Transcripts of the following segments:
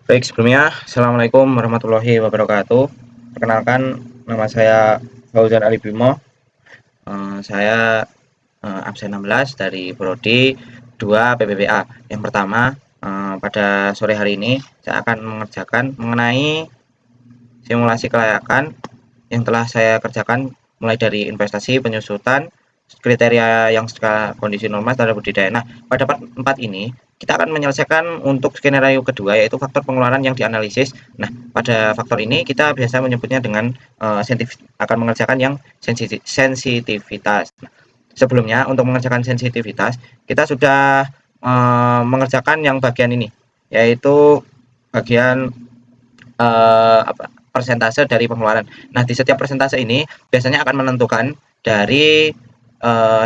Baik, sebelumnya Assalamualaikum warahmatullahi wabarakatuh. Perkenalkan, nama saya Fauzan Ali Bimo. Saya absen 16 dari Prodi 2 PPPA. Yang pertama, pada sore hari ini saya akan mengerjakan mengenai simulasi kelayakan yang telah saya kerjakan mulai dari investasi, penyusutan, kriteria yang skala kondisi normal standar budidaya. Nah, pada part 4 ini kita akan menyelesaikan untuk skenario kedua yaitu faktor pengeluaran yang dianalisis. Nah, pada faktor ini kita biasa menyebutnya dengan akan mengerjakan yang sensitivitas. Nah, sebelumnya untuk mengerjakan sensitivitas kita sudah mengerjakan yang bagian ini yaitu bagian persentase dari pengeluaran. Nah, di setiap persentase ini biasanya akan menentukan dari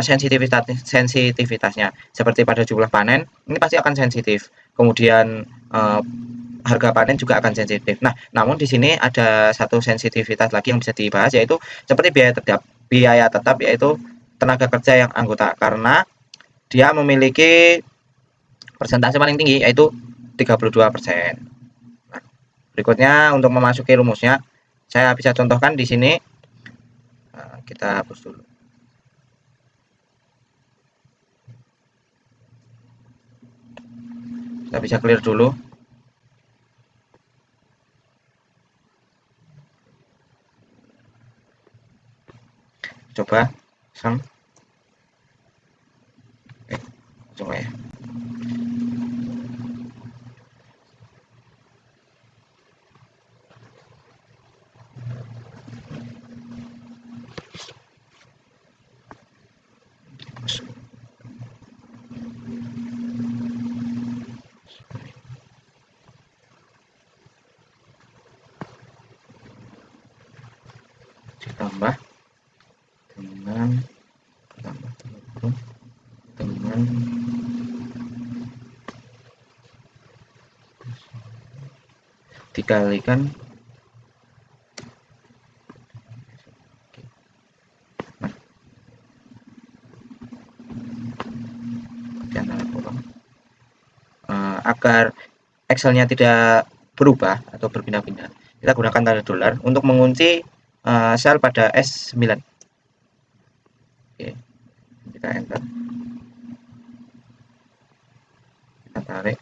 sensitivitasnya. Seperti pada jumlah panen, ini pasti akan sensitif. Kemudian harga panen juga akan sensitif. Nah, namun di sini ada satu sensitivitas lagi yang bisa dibahas yaitu seperti biaya tetap yaitu tenaga kerja yang anggota karena dia memiliki persentase paling tinggi yaitu 32%. Berikutnya untuk memasuki rumusnya, saya bisa contohkan di sini. Kita hapus dulu. Kita bisa clear dulu. Coba, sang. Coba ya. Ditambah dengan dengan dikalikan agar Excel-nya tidak berubah atau berpindah-pindah. Kita gunakan tanda dolar untuk mengunci sel pada S9. Oke, kita enter. Kita tarik.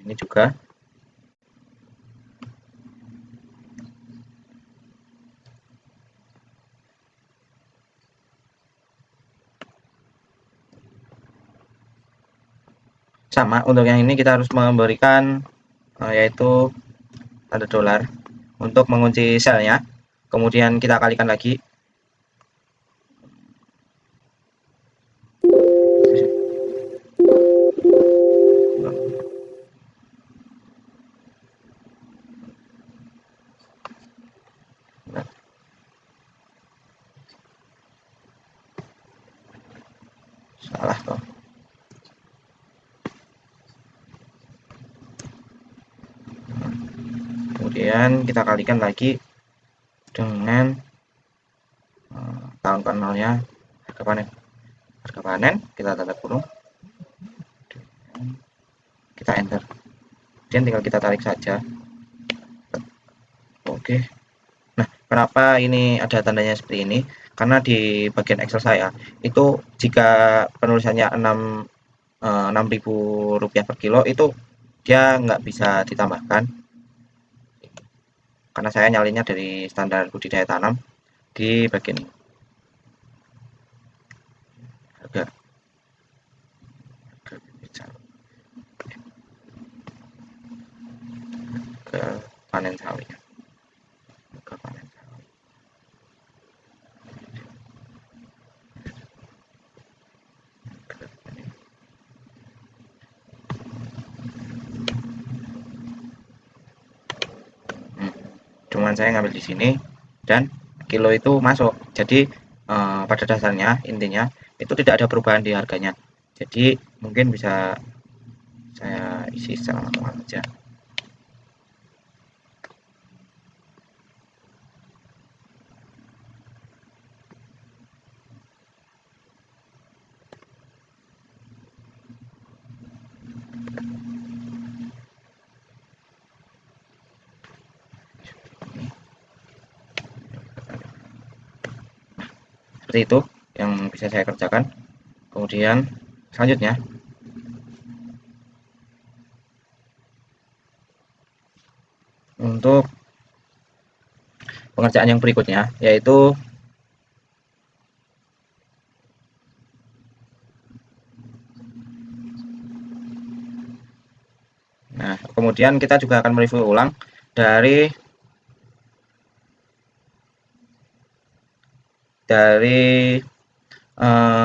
Ini juga sama. Untuk yang ini kita harus memberikan yaitu tanda dolar untuk mengunci selnya. Kemudian kita kalikan lagi. Salah toh. Kemudian kita kalikan lagi dengan tahun penolnya harga panen. Harga panen kita tanda kurung, kita enter. Kemudian tinggal kita tarik saja. Oke. Nah, kenapa ini ada tandanya seperti ini? Karena di bagian Excel saya itu jika penulisannya 6.000 rupiah per kilo itu dia nggak bisa ditambahkan karena saya nyalinnya dari standar budidaya tanam di bagian ini. Harga ke panen sawit. Ke panen sawit. Cuman saya ngambil di sini dan kilo itu masuk. Jadi pada dasarnya intinya itu tidak ada perubahan di harganya. Jadi mungkin bisa saya isi secara manual aja. Seperti itu yang bisa saya kerjakan. Kemudian selanjutnya untuk pengerjaan yang berikutnya, yaitu nah kemudian kita juga akan mereview ulang dari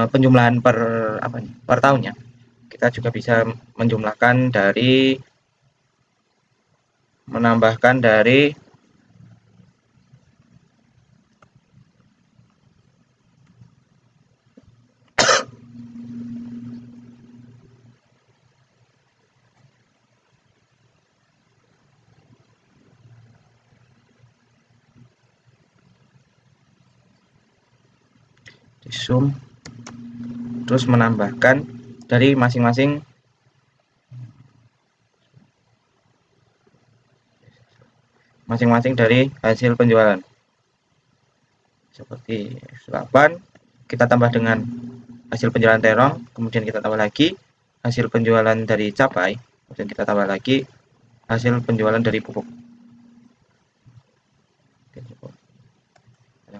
penjumlahan per tahunnya. Kita juga bisa menambahkan dari di zoom, terus menambahkan dari masing-masing dari hasil penjualan. Seperti 8 kita tambah dengan hasil penjualan terong, kemudian kita tambah lagi hasil penjualan dari cabai, kemudian kita tambah lagi hasil penjualan dari pupuk.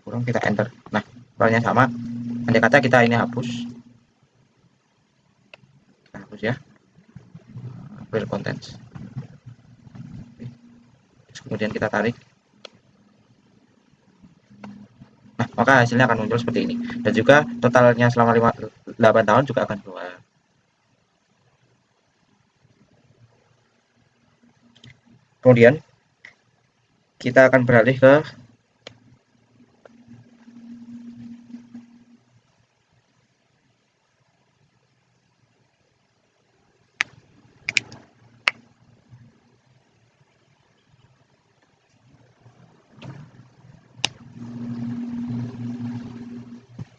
Kurang kita enter. Nah, filenya sama. Andai kata kita ini hapus, kita hapus ya, file contents. Terus kemudian kita tarik. Nah, maka hasilnya akan muncul seperti ini. Dan juga totalnya selama 8 tahun juga akan keluar. Kemudian kita akan beralih ke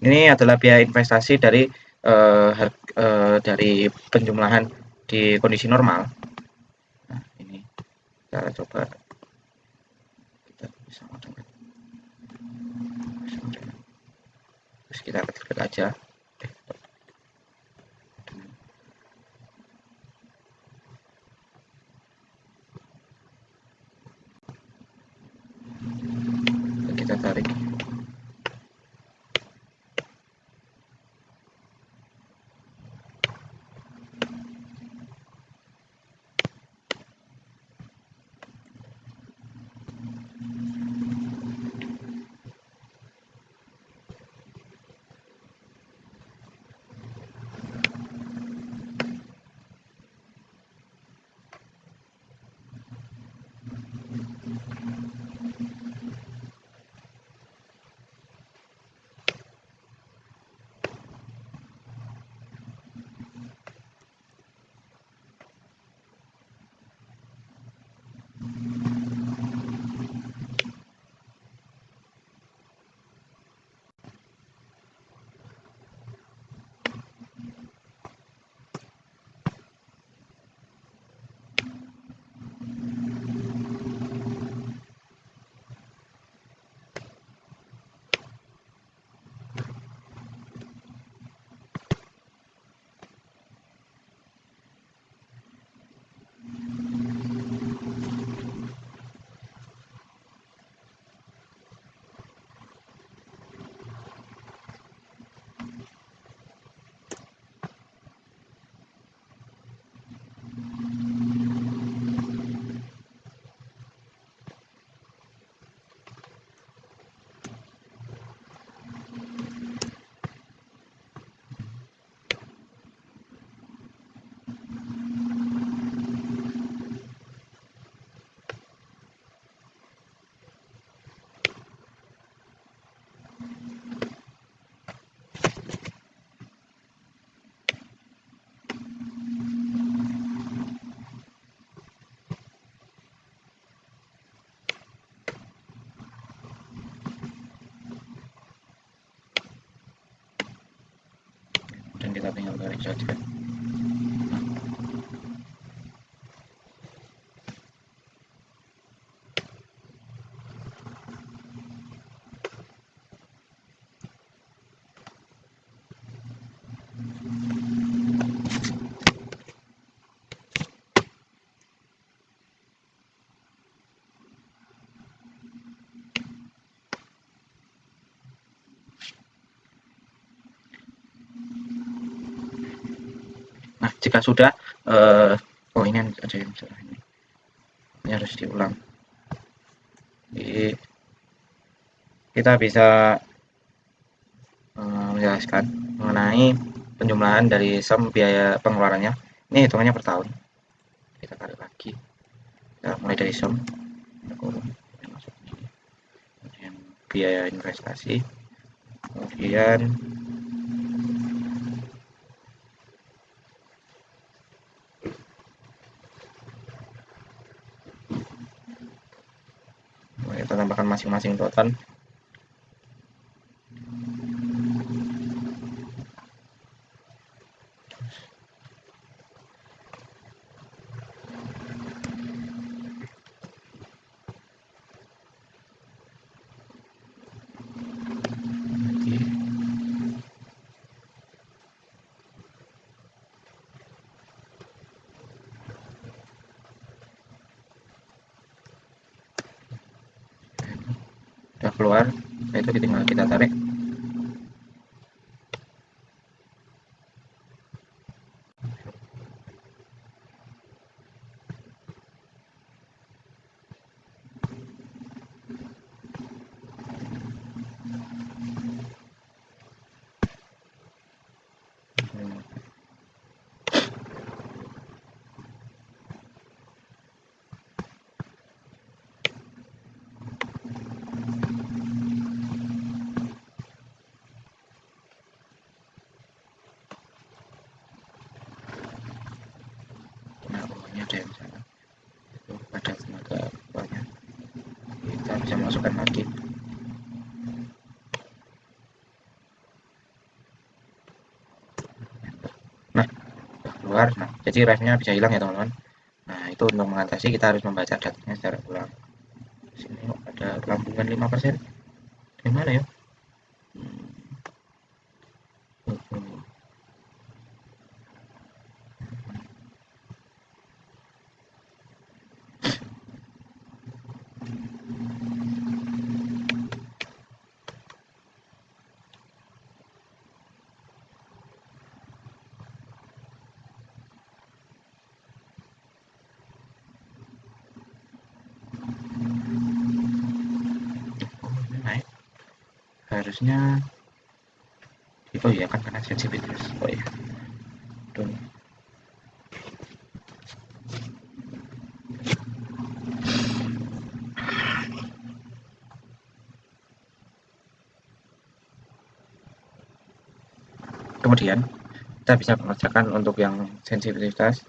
ini adalah biaya investasi dari penjumlahan di kondisi normal. Nah, ini kita coba kita bisa terus kita klik aja. Kita tarik. kita tinggal tarik saja. Nah, jika sudah, oh ini ada yang salah ini harus diulang. Jadi kita bisa menjelaskan mengenai penjumlahan dari sum biaya pengeluarannya. Ini hitungannya per tahun. Kita tarik lagi. Kita mulai dari sum, kemudian biaya investasi, kemudian kita tambahkan masing-masing total. Sudah keluar, setelah itu tinggal kita tarik. Nah, pokoknya ada yang salah. Itu pada tenaga bawahnya. Kita bisa masukkan lagi. Nah, keluar. Nah, jadi ref-nya bisa hilang ya teman-teman. Nah, itu untuk mengatasi kita harus membaca datanya secara ulang. Sini ada kelambungan 5%. Di mana ya? Naik. Harusnya oh iya kan karena sensitivitas. Oh iya. Tuh. Kemudian kita bisa mengerjakan untuk yang sensitivitas.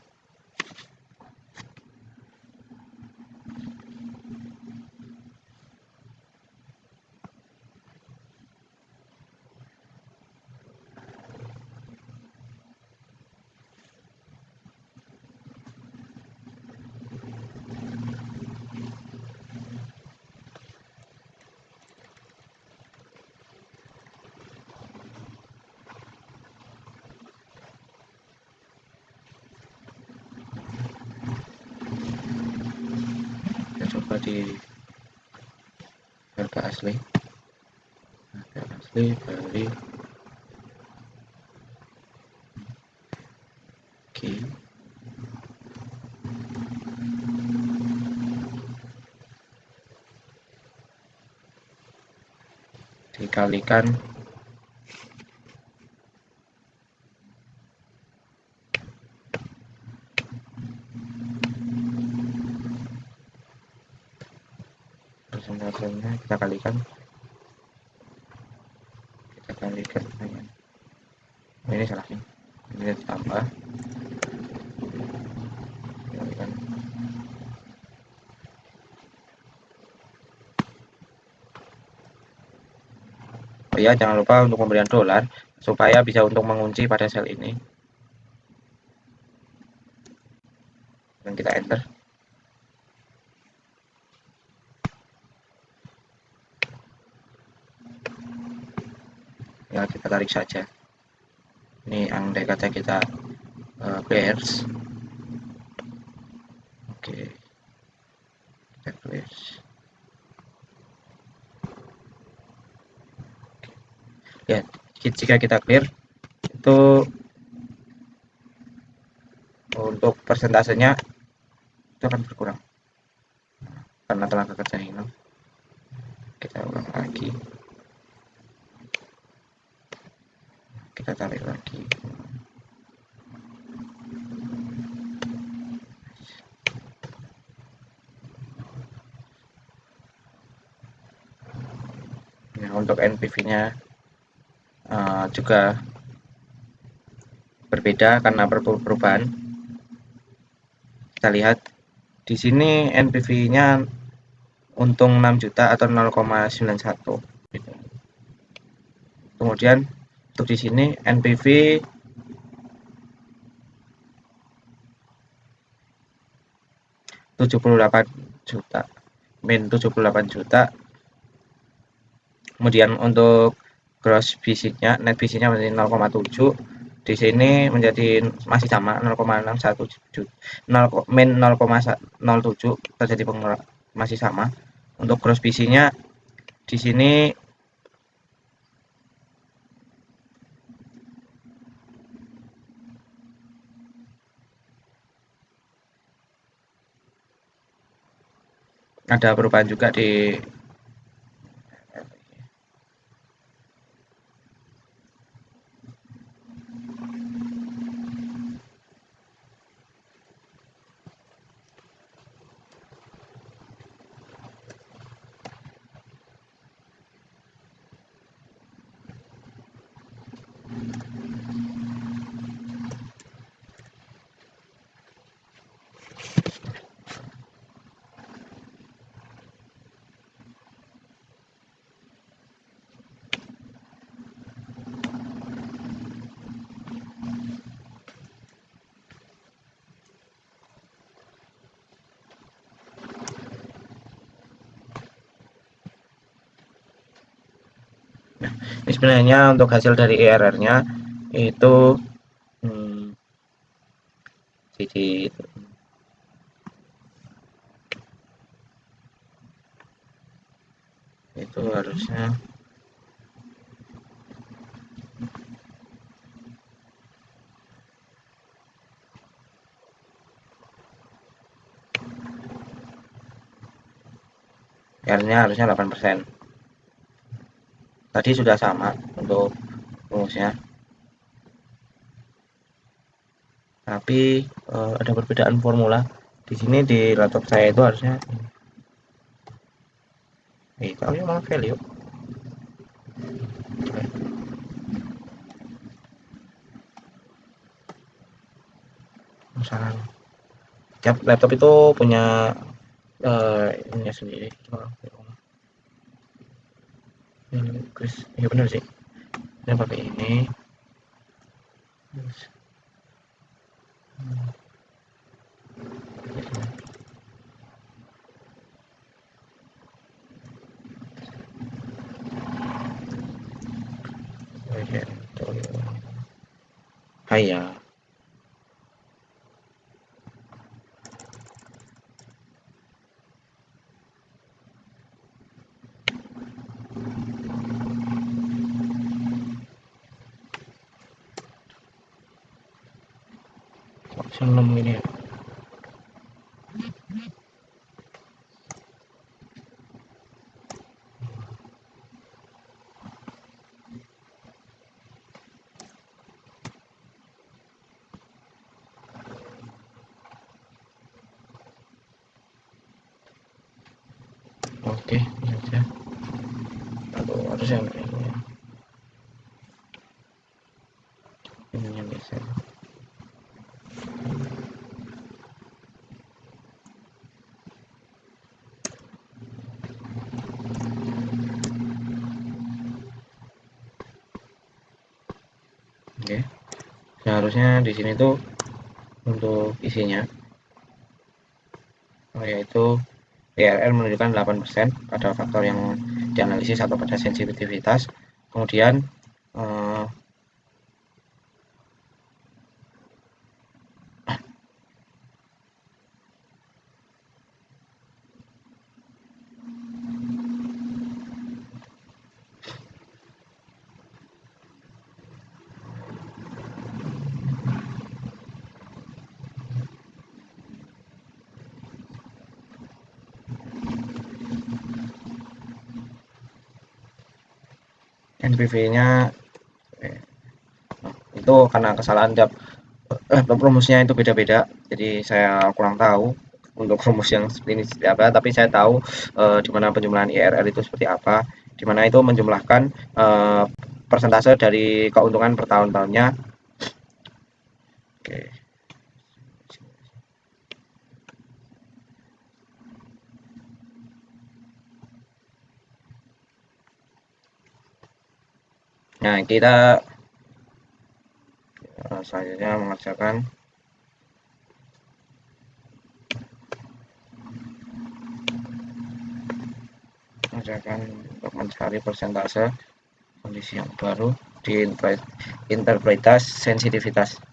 Kita coba di harga asli. Harga asli dari G dikalikan persentasenya kita kalikan dengan ini salah nih, ini tambah kalikan. Oh ya, jangan lupa untuk pembelian dolar supaya bisa untuk mengunci pada sel ini. Dan kita enter. Ya, kita tarik saja. Ini andai kata kita clears. Oke, kita clears. Ya, jika kita clear itu untuk persentasenya itu akan berkurang karena tenaga kerja hilang. Kita ulang lagi, kita tarik lagi. Nah, untuk NPV-nya juga berbeda karena perubahan. Kita lihat di sini NPV-nya untung 6 juta atau 0,91. Kemudian untuk di sini NPV 78 juta, min 78 juta. Kemudian untuk gross bisnisnya, net bisnisnya menjadi 0,7. Di sini menjadi masih sama 0,61 juta, min 0,07 terjadi pengurangan, masih sama. Untuk gross bisnisnya di sini ada perubahan juga di ini sebenarnya untuk hasil dari ERR-nya itu jadi itu harusnya R-nya harusnya 8%. Tadi sudah sama untuk rumusnya, tapi ada perbedaan formula. Di sini di laptop saya itu harusnya tapi malah value. Misalnya tiap laptop itu punya ininya sendiri. Chris, iya benar sih. Saya pakai ini. Haya. Seneng ini ya. Oke, ini aja. Aduh, harus yang ini. Ini yang bisa. Oke, seharusnya di sini tuh untuk isinya yaitu IRR menunjukkan 8% pada faktor yang dianalisis atau pada sensitivitas. Kemudian eh, NPV-nya itu karena kesalahan tiap rumusnya itu beda-beda, jadi saya kurang tahu untuk rumus yang seperti ini seperti apa, tapi saya tahu di mana penjumlahan IRR itu seperti apa, di mana itu menjumlahkan persentase dari keuntungan per tahun-tahunnya. Oke. Nah, kita selanjutnya mengerjakan untuk mencari persentase kondisi yang baru di interpretasi sensitivitas.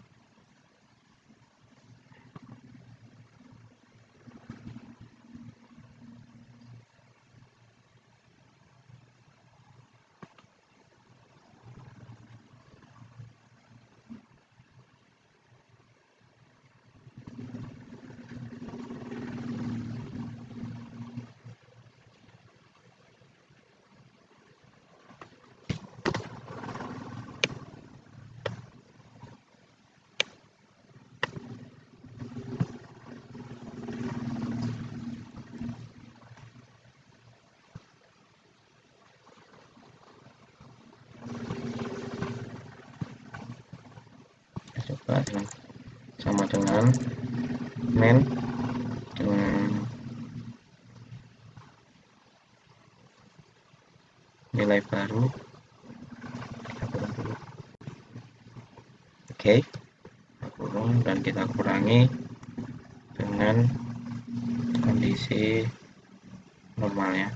Coba sama dengan main dengan nilai baru. Oke, kurung dan kita kurangi dengan kondisi normalnya.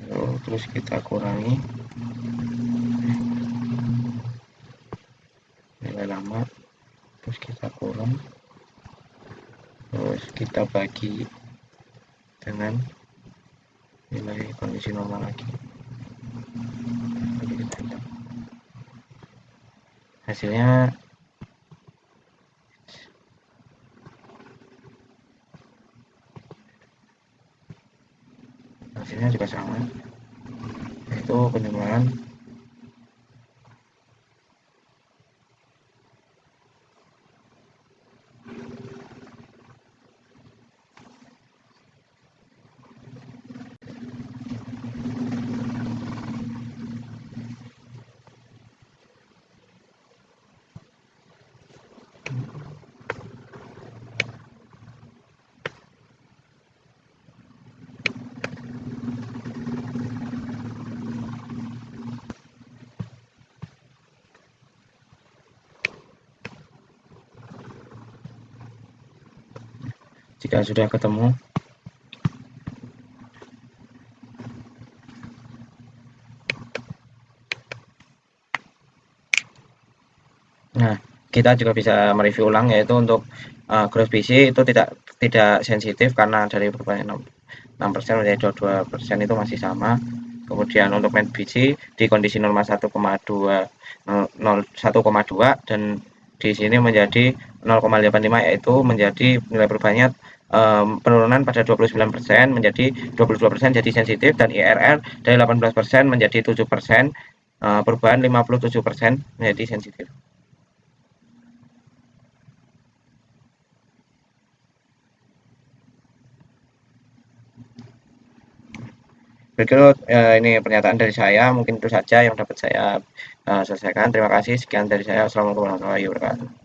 Lalu, terus kita kurangi nilai lama, terus kita kurang, terus kita bagi dengan nilai kondisi normal lagi. Hasilnya juga sama, yaitu penjumlahan jika sudah ketemu. Nah, kita juga bisa mereview ulang, yaitu untuk gross BC itu tidak sensitif karena dari perubahan 6% menjadi 22% itu masih sama. Kemudian untuk net BC di kondisi normal 1,2 dan di sini menjadi 0,85, yaitu menjadi nilai perubahannya penurunan pada 29% menjadi 22% jadi sensitif, dan IRR dari 18% menjadi 7%, perubahan 57% menjadi sensitif. Berikut ini pernyataan dari saya, mungkin itu saja yang dapat saya selesaikan. Terima kasih, sekian dari saya. Assalamualaikum warahmatullahi wabarakatuh.